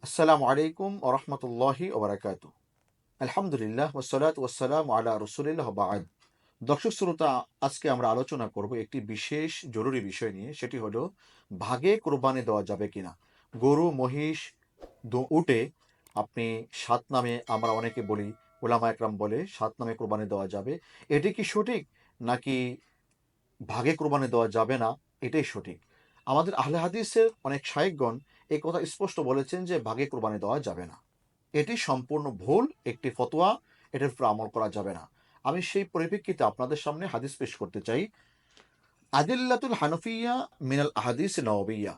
আসসালামু আলাইকুম ওয়া রাহমাতুল্লাহি ওয়া বারাকাতুহু। আলহামদুলিল্লাহ ওয়াসসালাতু ওয়াসসালামু আলা রাসূলিল্লাহ ওয়া বা'দ। দর্শক শ্রোতা, আজকে আমরা আলোচনা করব একটি বিশেষ জরুরি বিষয় নিয়ে। সেটি হলো ভাগে কোরবানি দেওয়া যাবে কিনা। গরু, মহিষ, উটে আপনি ৭ নামে আমরা অনেকে বলি, উলামা একরাম বলে ৭ নামে কোরবানি দেওয়া যাবে। এটি কি সঠিক, নাকি ভাগে কোরবানি দেওয়া যাবে না, এটাই সঠিক? আমাদের আহলে হাদিসের অনেক শায়েখগণ এই কথা স্পষ্ট বলেছেন যে ভাগে কোরবানি দেওয়া যাবে না। এটি সম্পূর্ণ ভুল একটি ফতোয়া, এটার উপর আমল করা যাবে না। আমি সেই পরিপ্রেক্ষিতে আপনাদের সামনে হাদিস পেশ করতে চাই। আদিল্লাতুল হানফিয়া মিনাল আহাদিস নওবিয়া,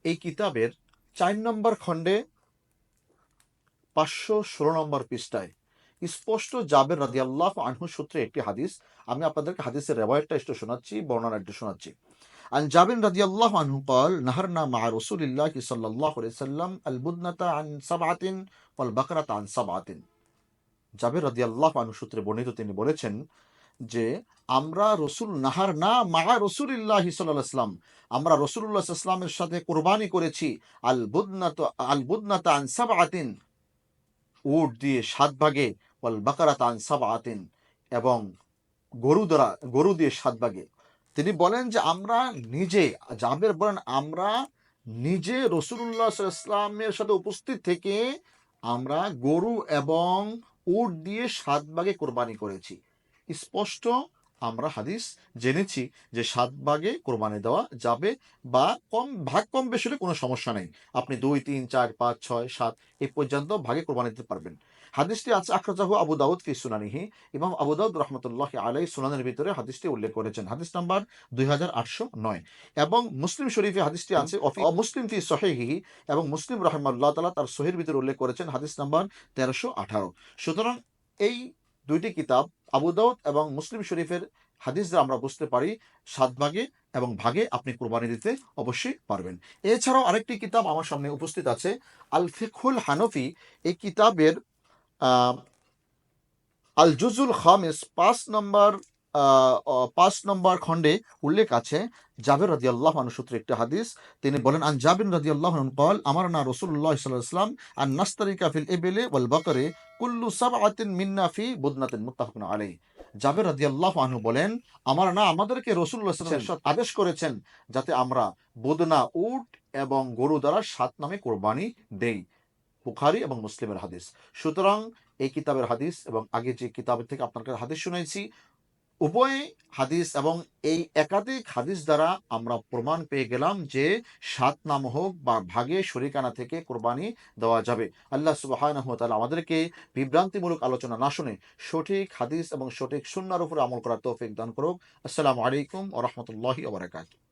এই কিতাবের ৪ নম্বর খণ্ডে ৫১৬ নম্বর পৃষ্ঠায় স্পষ্ট জাবের রাদিয়াল্লাহু আনহু সূত্রে একটি হাদিস। আমি আপনাদেরকে হাদিসের রেওয়ায়াতটা একটু শোনাচ্ছি, বর্ণনা একটু শোনাচ্ছি। عن جابر رضي الله عنه قال نهرنا مع رسول الله صلى الله عليه وسلم البدنة عن 7 والبقرة عن 7। জাবের রাদিয়াল্লাহু আনহু সূত্রে বর্ণিত, তিনি বলেছেন যে আমরা রসুল নাহার না মা রসুলিল্লাহ সাল্লাল্লাহু আলাইহি ওয়াসাল্লাম, আমরা রসুলুল্লাহ সাল্লাল্লাহু আলাইহি ওয়াসাল্লামের সাথে কোরবানি করেছি আল বুদনাতা আন 7, উট দিয়ে 7 ভাগে, ওয়াল বাকারাতা আন 7, এবং গরু দিয়ে 7 ভাগে। তিনি বলেন যে আমরা নিজে, জাবের বলেন, আমরা নিজে রাসূলুল্লাহ সাল্লাল্লাহু আলাইহি ওয়াসাল্লামের সাথে উপস্থিত থেকে আমরা গরু এবং উট দিয়ে 7 ভাগে কোরবানি করেছি। স্পষ্ট আমরা হাদিস জেনেছি যে 7 ভাগে কোরবানি দেওয়া যাবে, বা কম বেশি হলে কোনো সমস্যা নেই। আপনি 2, 3, 4, 5, 6, 7 এই পর্যন্ত ভাগে কোরবানি দিতে পারবেন। হাদিসটি আছে আখরাজাহু আবু দাউদ ফি সুনানিহি। ইমাম আবু দাউদ রাহমাতুল্লাহি আলাইহি সুনানের ভিতরে হাদিসটি উল্লেখ করেছেন, হাদিস নাম্বার 2809। এবং মুসলিম শরীফে হাদিসটি আছে, মুসলিম ফি সহিহিহি, এবং মুসলিম রাহিমাহুল্লাহ তাআলা তার সহিহর ভিতরে উল্লেখ করেছেন, হাদিস নাম্বার 1318। সুতরাং এই দুইটি কিতাব, আবু দাউদ এবং মুসলিম শরীফের হাদিস দ্বারা আমরা বুঝতে পারি 7 ভাগে এবং ভাগে আপনি কোরবানি দিতে অবশ্যই পারবেন। এছাড়াও আরেকটি কিতাব আমার সামনে উপস্থিত আছে, আল ফিকহুল হানফি। এই কিতাবের আল জুজুল খামিস 5 নম্বর খণ্ডে উল্লেখ আছে জাবের রাদিয়াল্লাহু আনহু সূত্রে একটি হাদিস। তিনি বলেন, আন জাবির রাদিয়াল্লাহু আনহু قال আমারনা রাসূলুল্লাহ সাল্লাল্লাহু আলাইহি ওয়াসাল্লাম আন নাস্তারিকা ফিল ইবলি ওয়াল বাকরি কুল্লু সাবআতিন মিন্না ফি বুদনাতিন, মুত্তাফাকুন আলাইহি। জাবের রাদিয়াল্লাহু আনহু বলেন, আমাদেরকে রাসূলুল্লাহ সাল্লাল্লাহু আলাইহি ওয়াসাল্লাম আদেশ করেছেন যাতে আমরা বুদনা, উট এবং গরু দ্বারা 7 নামে কোরবানি দেই। বুখারী এবং মুসলিমের হাদিস। সুতরাং এই কিতাবের হাদিস এবং আগে যে কিতাবের থেকে আপনাকে হাদিস শুনাইছি, উভয় হাদিস এবং এই একাধিক হাদিস দ্বারা আমরা প্রমাণ পেয়ে গেলাম যে 7 নাম হোক বা ভাগে শরিকানা থেকে কোরবানি দেওয়া যাবে। আল্লাহ সুবহানাহু ওয়া তাআলা আমাদেরকে বিভ্রান্তিমূলক আলোচনা না শুনে সঠিক হাদিস এবং সঠিক সুন্নাহর উপর আমল করার তৌফিক দান করুক। আসসালামু আলাইকুম ওয়া রাহমাতুল্লাহি ওয়া বারাকাতুহু।